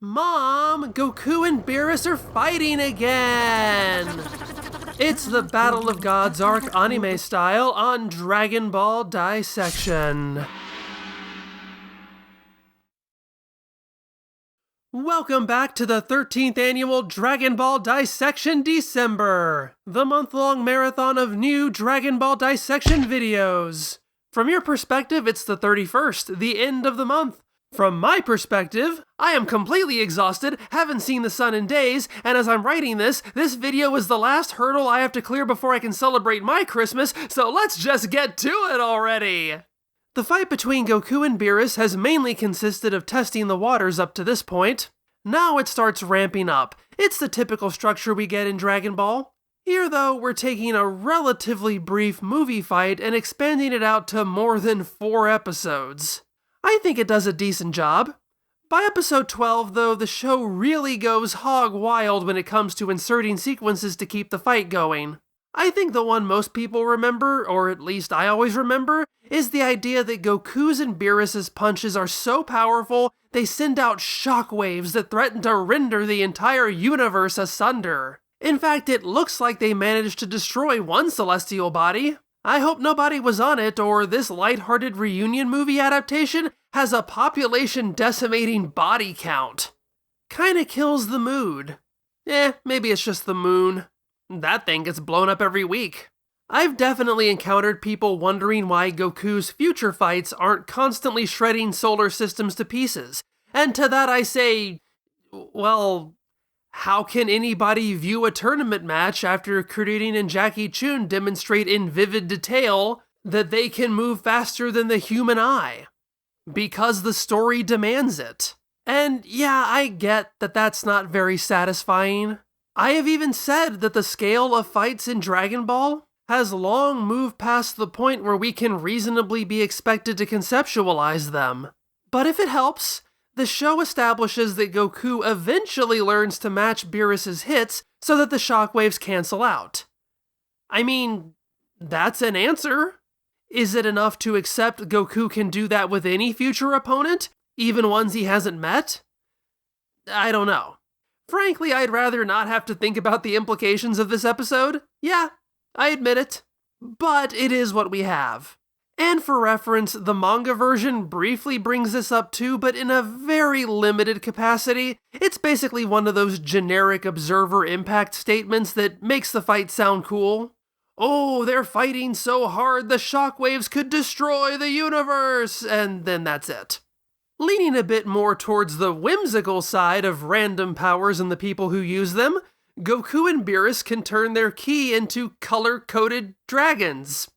Mom, Goku and Beerus are fighting again! It's the Battle of Gods arc anime style on Dragon Ball Dissection. Welcome back to the 13th annual Dragon Ball Dissection December, the month-long marathon of new Dragon Ball Dissection videos. From your perspective, it's the 31st, the end of the month. From my perspective, I am completely exhausted, haven't seen the sun in days, and as I'm writing this video is the last hurdle I have to clear before I can celebrate my Christmas, so let's just get to it already! The fight between Goku and Beerus has mainly consisted of testing the waters up to this point. Now it starts ramping up. It's the typical structure we get in Dragon Ball. Here though, we're taking a relatively brief movie fight and expanding it out to more than 4 episodes. I think it does a decent job. By episode 12, though, the show really goes hog wild when it comes to inserting sequences to keep the fight going. I think the one most people remember, or at least I always remember, is the idea that Goku's and Beerus' punches are so powerful they send out shockwaves that threaten to render the entire universe asunder. In fact, it looks like they managed to destroy one celestial body. I hope nobody was on it, or this lighthearted reunion movie adaptation has a population-decimating body count. Kinda kills the mood. Maybe it's just the moon. That thing gets blown up every week. I've definitely encountered people wondering why Goku's future fights aren't constantly shredding solar systems to pieces. And to that I say, well, how can anybody view a tournament match after Kuririn and Jackie Chun demonstrate in vivid detail that they can move faster than the human eye? Because the story demands it. And yeah, I get that that's not very satisfying. I have even said that the scale of fights in Dragon Ball has long moved past the point where we can reasonably be expected to conceptualize them. But if it helps, the show establishes that Goku eventually learns to match Beerus' hits so that the shockwaves cancel out. I mean, that's an answer. Is it enough to accept Goku can do that with any future opponent, even ones he hasn't met? I don't know. Frankly, I'd rather not have to think about the implications of this episode. Yeah, I admit it. But it is what we have. And for reference, the manga version briefly brings this up too, but in a very limited capacity. It's basically one of those generic observer impact statements that makes the fight sound cool. Oh, they're fighting so hard the shockwaves could destroy the universe! And then that's it. Leaning a bit more towards the whimsical side of random powers and the people who use them, Goku and Beerus can turn their ki into color-coded dragons.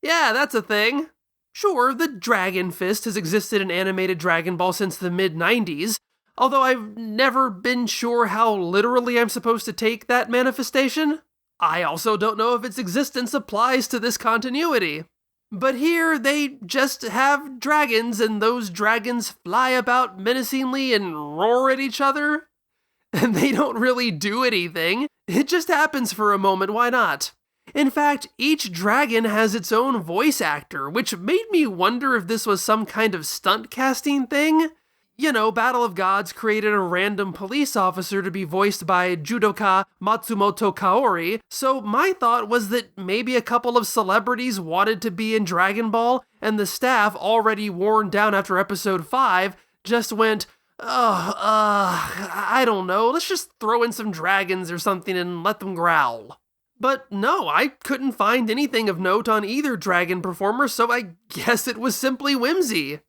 Yeah, that's a thing. Sure, the Dragon Fist has existed in animated Dragon Ball since the mid-90s, although I've never been sure how literally I'm supposed to take that manifestation. I also don't know if its existence applies to this continuity. But here, they just have dragons, and those dragons fly about menacingly and roar at each other. And they don't really do anything. It just happens for a moment, why not? In fact, each dragon has its own voice actor, which made me wonder if this was some kind of stunt casting thing. You know, Battle of Gods created a random police officer to be voiced by judoka Matsumoto Kaori, so my thought was that maybe a couple of celebrities wanted to be in Dragon Ball, and the staff, already worn down after episode 5, just went, I don't know, let's just throw in some dragons or something and let them growl. But no, I couldn't find anything of note on either dragon performer, so I guess it was simply whimsy.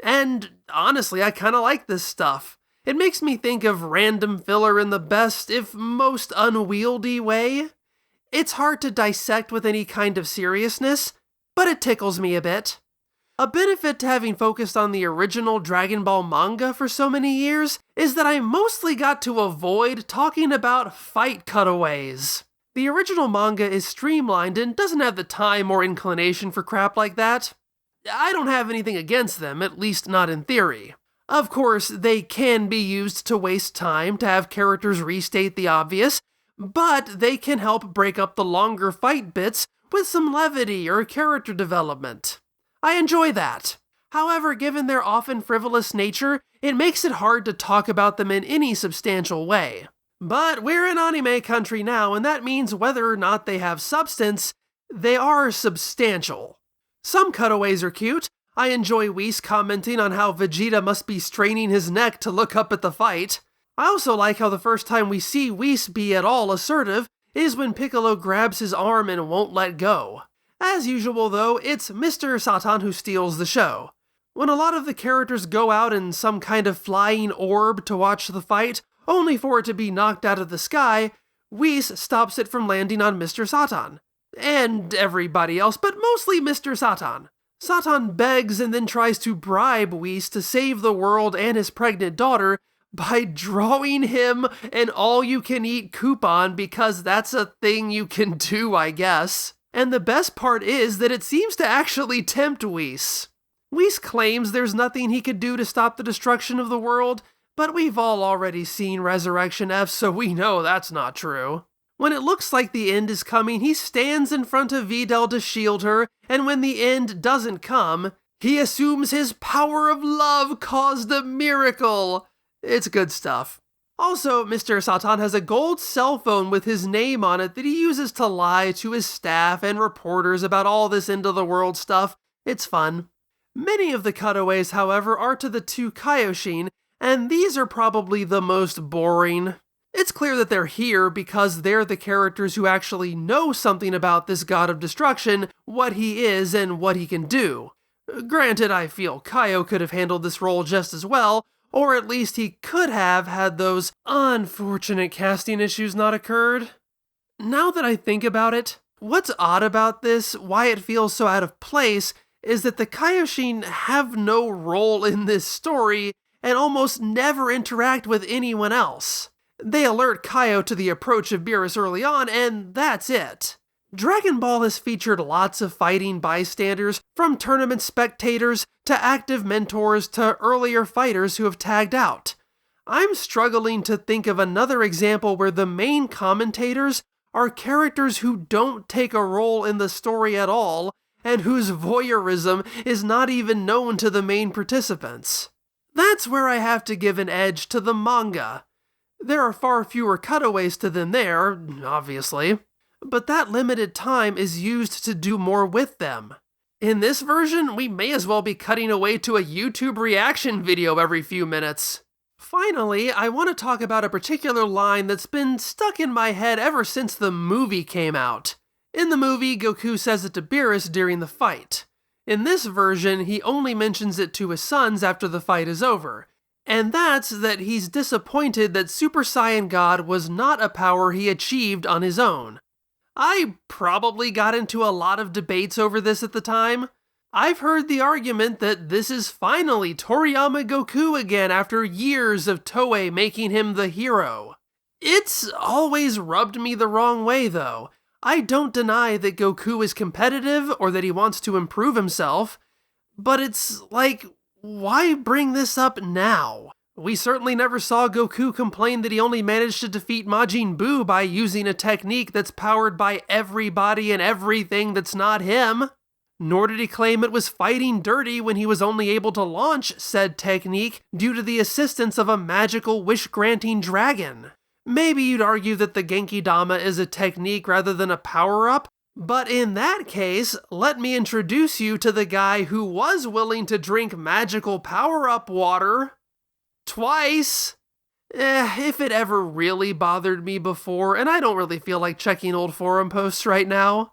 And honestly, I kinda like this stuff. It makes me think of random filler in the best, if most unwieldy way. It's hard to dissect with any kind of seriousness, but it tickles me a bit. A benefit to having focused on the original Dragon Ball manga for so many years is that I mostly got to avoid talking about fight cutaways. The original manga is streamlined and doesn't have the time or inclination for crap like that. I don't have anything against them, at least not in theory. Of course, they can be used to waste time to have characters restate the obvious, but they can help break up the longer fight bits with some levity or character development. I enjoy that. However, given their often frivolous nature, it makes it hard to talk about them in any substantial way. But we're in anime country now, and that means whether or not they have substance, they are substantial. Some cutaways are cute. I enjoy Whis commenting on how Vegeta must be straining his neck to look up at the fight. I also like how the first time we see Whis be at all assertive is when Piccolo grabs his arm and won't let go. As usual though, it's Mr. Satan who steals the show. When a lot of the characters go out in some kind of flying orb to watch the fight, only for it to be knocked out of the sky, Whis stops it from landing on Mr. Satan. And everybody else, but mostly Mr. Satan. Satan begs and then tries to bribe Whis to save the world and his pregnant daughter by drawing him an all-you-can-eat coupon because that's a thing you can do, I guess. And the best part is that it seems to actually tempt Whis. Whis claims there's nothing he could do to stop the destruction of the world, but we've all already seen Resurrection F, so we know that's not true. When it looks like the end is coming, he stands in front of Videl to shield her, and when the end doesn't come, he assumes his power of love caused a miracle. It's good stuff. Also, Mr. Satan has a gold cell phone with his name on it that he uses to lie to his staff and reporters about all this end-of-the-world stuff. It's fun. Many of the cutaways, however, are to the two Kaioshin, and these are probably the most boring. It's clear that they're here because they're the characters who actually know something about this god of destruction, what he is, and what he can do. Granted, I feel Kaio could have handled this role just as well, or at least he could have had those unfortunate casting issues not occurred. Now that I think about it, what's odd about this, why it feels so out of place, is that the Kaioshin have no role in this story and almost never interact with anyone else. They alert Kaio to the approach of Beerus early on, and that's it. Dragon Ball has featured lots of fighting bystanders, from tournament spectators to active mentors to earlier fighters who have tagged out. I'm struggling to think of another example where the main commentators are characters who don't take a role in the story at all, and whose voyeurism is not even known to the main participants. That's where I have to give an edge to the manga. There are far fewer cutaways to them there, obviously, but that limited time is used to do more with them. In this version, we may as well be cutting away to a YouTube reaction video every few minutes. Finally, I want to talk about a particular line that's been stuck in my head ever since the movie came out. In the movie, Goku says it to Beerus during the fight. In this version, he only mentions it to his sons after the fight is over. And that's that he's disappointed that Super Saiyan God was not a power he achieved on his own. I probably got into a lot of debates over this at the time. I've heard the argument that this is finally Toriyama Goku again after years of Toei making him the hero. It's always rubbed me the wrong way though. I don't deny that Goku is competitive or that he wants to improve himself, but it's like, why bring this up now? We certainly never saw Goku complain that he only managed to defeat Majin Buu by using a technique that's powered by everybody and everything that's not him. Nor did he claim it was fighting dirty when he was only able to launch said technique due to the assistance of a magical wish-granting dragon. Maybe you'd argue that the Genki Dama is a technique rather than a power-up, but in that case, let me introduce you to the guy who was willing to drink magical power-up water twice. If it ever really bothered me before, and I don't really feel like checking old forum posts right now,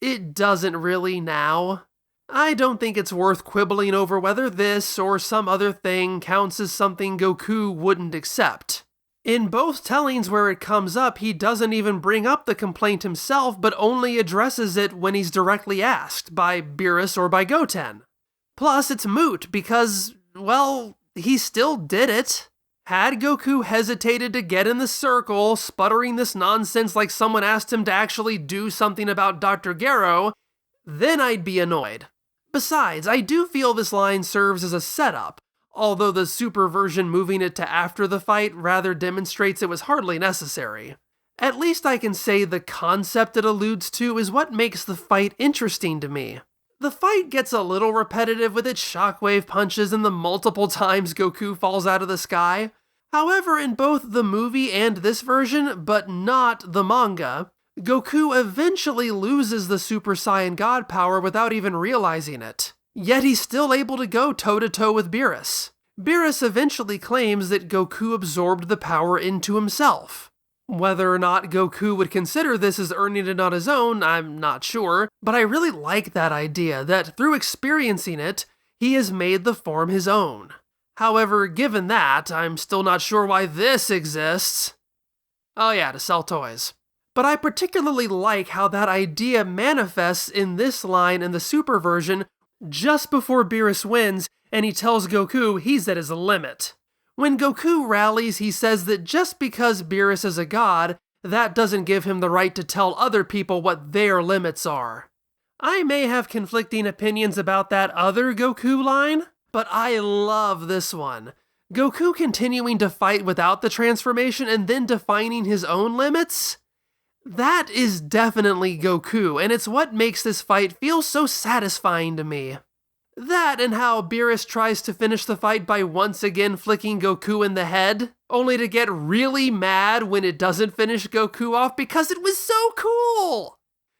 it doesn't really now. I don't think it's worth quibbling over whether this or some other thing counts as something Goku wouldn't accept. In both tellings where it comes up, he doesn't even bring up the complaint himself, but only addresses it when he's directly asked, by Beerus or by Goten. Plus, it's moot because, well, he still did it. Had Goku hesitated to get in the circle, sputtering this nonsense like someone asked him to actually do something about Dr. Gero, then I'd be annoyed. Besides, I do feel this line serves as a setup, although the Super version moving it to after the fight rather demonstrates it was hardly necessary. At least I can say the concept it alludes to is what makes the fight interesting to me. The fight gets a little repetitive with its shockwave punches and the multiple times Goku falls out of the sky. However, in both the movie and this version, but not the manga, Goku eventually loses the Super Saiyan God power without even realizing it. Yet he's still able to go toe-to-toe with Beerus. Beerus eventually claims that Goku absorbed the power into himself. Whether or not Goku would consider this as earning it on his own, I'm not sure, but I really like that idea that through experiencing it, he has made the form his own. However, given that, I'm still not sure why this exists. Oh yeah, to sell toys. But I particularly like how that idea manifests in this line in the Super version just before Beerus wins and he tells Goku he's at his limit. When Goku rallies, he says that just because Beerus is a god, that doesn't give him the right to tell other people what their limits are. I may have conflicting opinions about that other Goku line, but I love this one. Goku continuing to fight without the transformation and then defining his own limits? That is definitely Goku, and it's what makes this fight feel so satisfying to me. That and how Beerus tries to finish the fight by once again flicking Goku in the head, only to get really mad when it doesn't finish Goku off because it was so cool!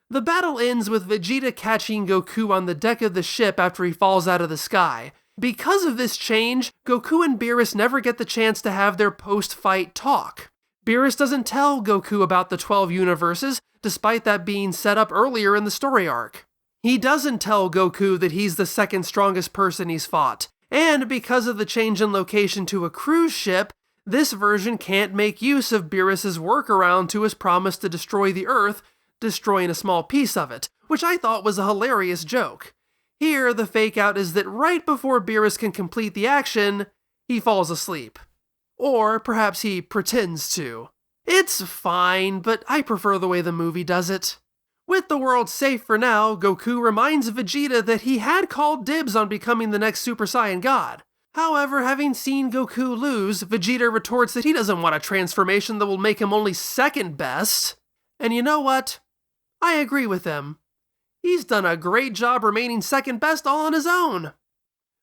The battle ends with Vegeta catching Goku on the deck of the ship after he falls out of the sky. Because of this change, Goku and Beerus never get the chance to have their post-fight talk. Beerus doesn't tell Goku about the 12 universes, despite that being set up earlier in the story arc. He doesn't tell Goku that he's the second strongest person he's fought, and because of the change in location to a cruise ship, this version can't make use of Beerus' workaround to his promise to destroy the Earth, destroying a small piece of it, which I thought was a hilarious joke. Here, the fake-out is that right before Beerus can complete the action, he falls asleep. Or perhaps he pretends to. It's fine, but I prefer the way the movie does it. With the world safe for now, Goku reminds Vegeta that he had called dibs on becoming the next Super Saiyan God. However, having seen Goku lose, Vegeta retorts that he doesn't want a transformation that will make him only second best. And you know what? I agree with him. He's done a great job remaining second best all on his own.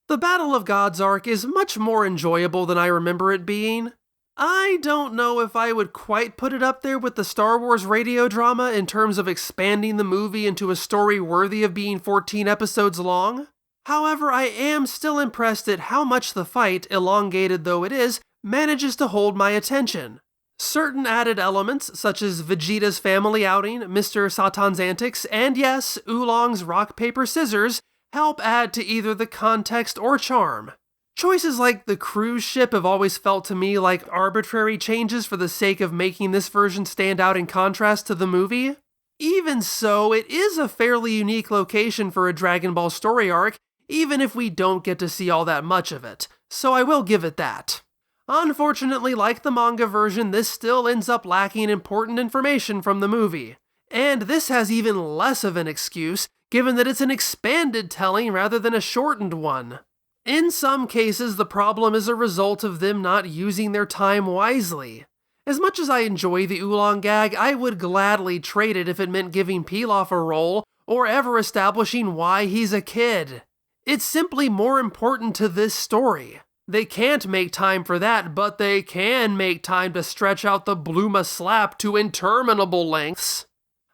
The Battle of Gods arc is much more enjoyable than I remember it being. I don't know if I would quite put it up there with the Star Wars radio drama in terms of expanding the movie into a story worthy of being 14 episodes long. However, I am still impressed at how much the fight, elongated though it is, manages to hold my attention. Certain added elements, such as Vegeta's family outing, Mr. Satan's antics, and yes, Oolong's rock, paper, scissors, help add to either the context or charm. Choices like the cruise ship have always felt to me like arbitrary changes for the sake of making this version stand out in contrast to the movie. Even so, it is a fairly unique location for a Dragon Ball story arc, even if we don't get to see all that much of it, so I will give it that. Unfortunately, like the manga version, this still ends up lacking important information from the movie. And this has even less of an excuse, given that it's an expanded telling rather than a shortened one. In some cases, the problem is a result of them not using their time wisely. As much as I enjoy the Oolong gag, I would gladly trade it if it meant giving Pilaf a role, or ever establishing why he's a kid. It's simply more important to this story. They can't make time for that, but they can make time to stretch out the Bluma slap to interminable lengths.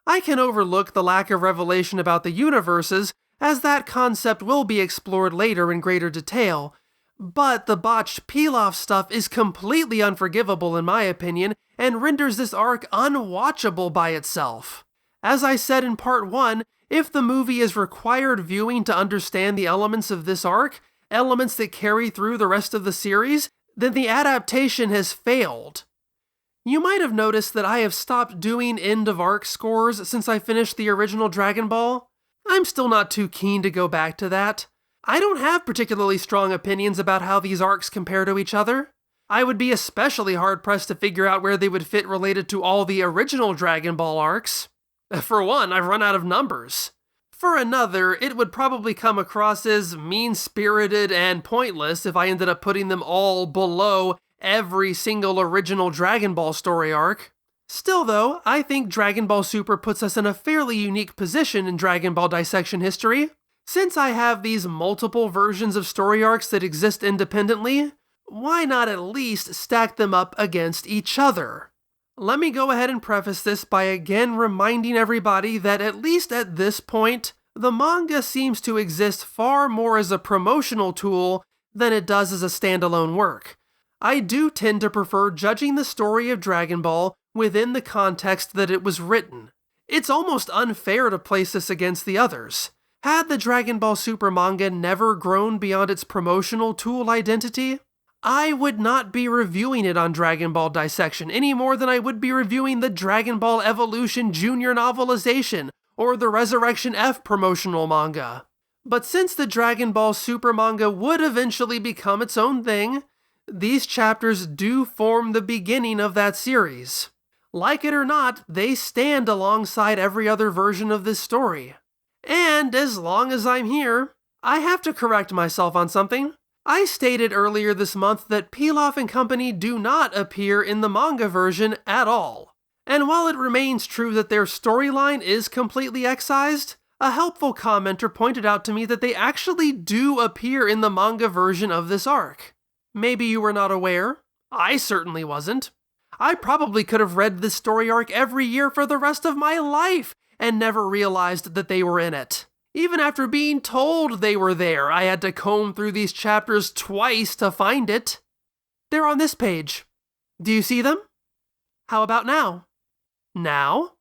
I can overlook the lack of revelation about the universes, as that concept will be explored later in greater detail, but the botched Pilaf stuff is completely unforgivable in my opinion, and renders this arc unwatchable by itself. As I said in part 1, if the movie is required viewing to understand the elements of this arc, elements that carry through the rest of the series, then the adaptation has failed. You might have noticed that I have stopped doing end-of-arc scores since I finished the original Dragon Ball. I'm still not too keen to go back to that. I don't have particularly strong opinions about how these arcs compare to each other. I would be especially hard-pressed to figure out where they would fit related to all the original Dragon Ball arcs. For one, I've run out of numbers. For another, it would probably come across as mean-spirited and pointless if I ended up putting them all below every single original Dragon Ball story arc. Still though, I think Dragon Ball Super puts us in a fairly unique position in Dragon Ball dissection history. Since I have these multiple versions of story arcs that exist independently, why not at least stack them up against each other? Let me go ahead and preface this by again reminding everybody that at least at this point, the manga seems to exist far more as a promotional tool than it does as a standalone work. I do tend to prefer judging the story of Dragon Ball within the context that it was written. It's almost unfair to place this against the others. Had the Dragon Ball Super manga never grown beyond its promotional tool identity, I would not be reviewing it on Dragon Ball Dissection any more than I would be reviewing the Dragon Ball Evolution Junior novelization or the Resurrection F promotional manga. But since the Dragon Ball Super manga would eventually become its own thing, these chapters do form the beginning of that series. Like it or not, they stand alongside every other version of this story. And as long as I'm here, I have to correct myself on something. I stated earlier this month that Pilaf and company do not appear in the manga version at all. And while it remains true that their storyline is completely excised, a helpful commenter pointed out to me that they actually do appear in the manga version of this arc. Maybe you were not aware. I certainly wasn't. I probably could have read this story arc every year for the rest of my life and never realized that they were in it. Even after being told they were there, I had to comb through these chapters twice to find it. They're on this page. Do you see them? How about now? Now?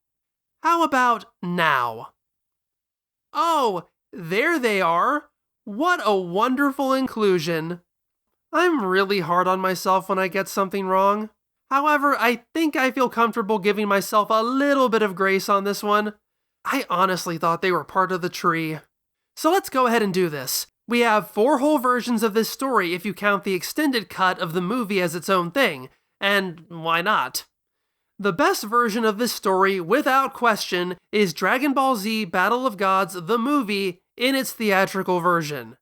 How about now? Oh, there they are. What a wonderful inclusion. I'm really hard on myself when I get something wrong. However, I think I feel comfortable giving myself a little bit of grace on this one. I honestly thought they were part of the tree. So let's go ahead and do this. We have 4 whole versions of this story if you count the extended cut of the movie as its own thing, and why not? The best version of this story, without question, is Dragon Ball Z Battle of Gods, the movie, in its theatrical version.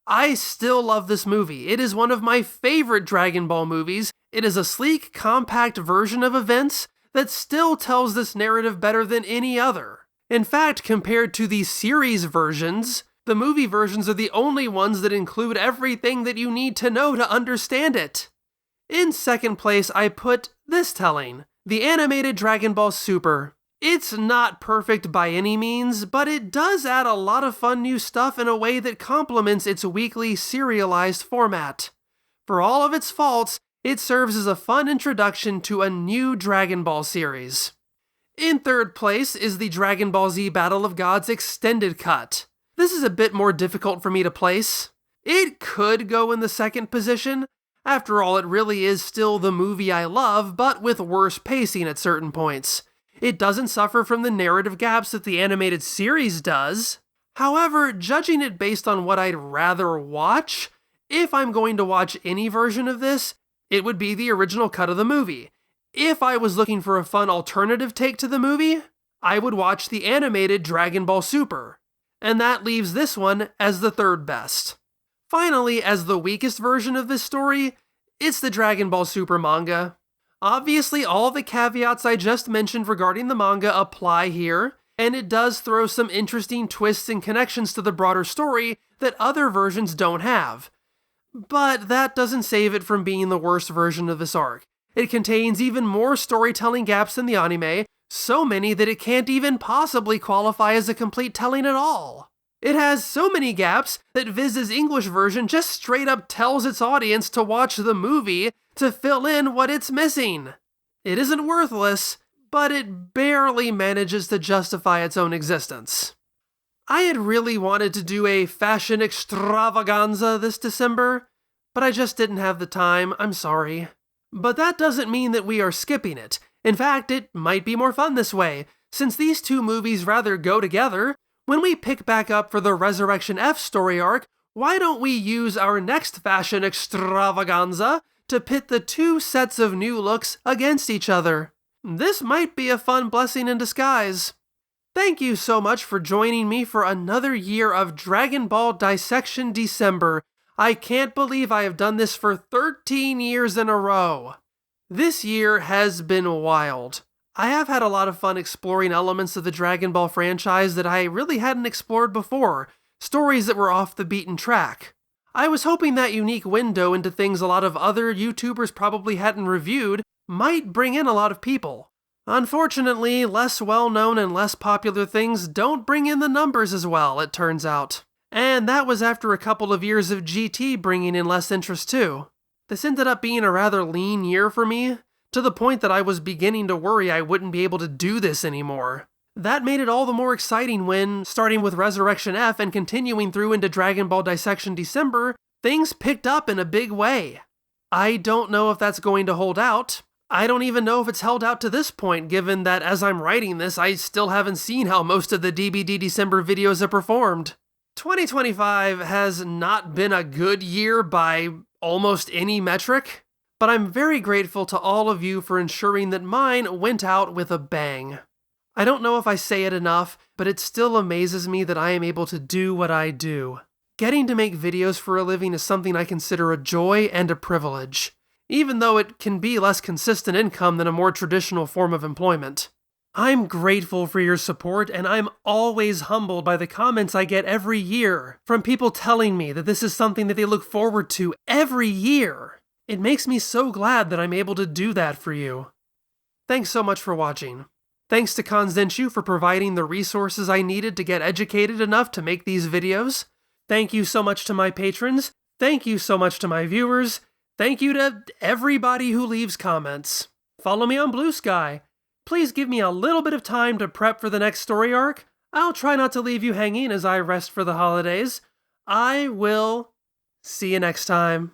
I still love this movie. It is one of my favorite Dragon Ball movies. It is a sleek, compact version of events that still tells this narrative better than any other. In fact, compared to the series versions, the movie versions are the only ones that include everything that you need to know to understand it. In second place, I put this telling, the animated Dragon Ball Super. It's not perfect by any means, but it does add a lot of fun new stuff in a way that complements its weekly serialized format. For all of its faults, it serves as a fun introduction to a new Dragon Ball series. In third place is the Dragon Ball Z Battle of Gods extended cut. This is a bit more difficult for me to place. It could go in the second position. After all, it really is still the movie I love, but with worse pacing at certain points. It doesn't suffer from the narrative gaps that the animated series does. However, judging it based on what I'd rather watch, if I'm going to watch any version of this, it would be the original cut of the movie. If I was looking for a fun alternative take to the movie, I would watch the animated Dragon Ball Super. And that leaves this one as the third best. Finally, as the weakest version of this story, it's the Dragon Ball Super manga. Obviously, all the caveats I just mentioned regarding the manga apply here, and it does throw some interesting twists and connections to the broader story that other versions don't have. But that doesn't save it from being the worst version of this arc. It contains even more storytelling gaps than the anime, so many that it can't even possibly qualify as a complete telling at all. It has so many gaps that Viz's English version just straight up tells its audience to watch the movie to fill in what it's missing. It isn't worthless, but it barely manages to justify its own existence. I had really wanted to do a fashion extravaganza this December, but I just didn't have the time, I'm sorry. But that doesn't mean that we are skipping it. In fact, it might be more fun this way. Since these two movies rather go together, when we pick back up for the Resurrection F story arc, why don't we use our next fashion extravaganza to pit the two sets of new looks against each other? This might be a fun blessing in disguise. Thank you so much for joining me for another year of Dragon Ball Dissection December. I can't believe I have done this for 13 years in a row. This year has been wild. I have had a lot of fun exploring elements of the Dragon Ball franchise that I really hadn't explored before, stories that were off the beaten track. I was hoping that unique window into things a lot of other YouTubers probably hadn't reviewed might bring in a lot of people. Unfortunately, less well-known and less popular things don't bring in the numbers as well, it turns out. And that was after a couple of years of GT bringing in less interest too. This ended up being a rather lean year for me, to the point that I was beginning to worry I wouldn't be able to do this anymore. That made it all the more exciting when, starting with Resurrection F and continuing through into Dragon Ball Dissection December, things picked up in a big way. I don't know if that's going to hold out. I don't even know if it's held out to this point, given that as I'm writing this, I still haven't seen how most of the DBD December videos have performed. 2025 has not been a good year by almost any metric, but I'm very grateful to all of you for ensuring that mine went out with a bang. I don't know if I say it enough, but it still amazes me that I am able to do what I do. Getting to make videos for a living is something I consider a joy and a privilege, even though it can be less consistent income than a more traditional form of employment. I'm grateful for your support, and I'm always humbled by the comments I get every year from people telling me that this is something that they look forward to every year. It makes me so glad that I'm able to do that for you. Thanks so much for watching. Thanks to Konzenshu for providing the resources I needed to get educated enough to make these videos. Thank you so much to my patrons. Thank you so much to my viewers. Thank you to everybody who leaves comments. Follow me on Blue Sky. Please give me a little bit of time to prep for the next story arc. I'll try not to leave you hanging as I rest for the holidays. I will see you next time.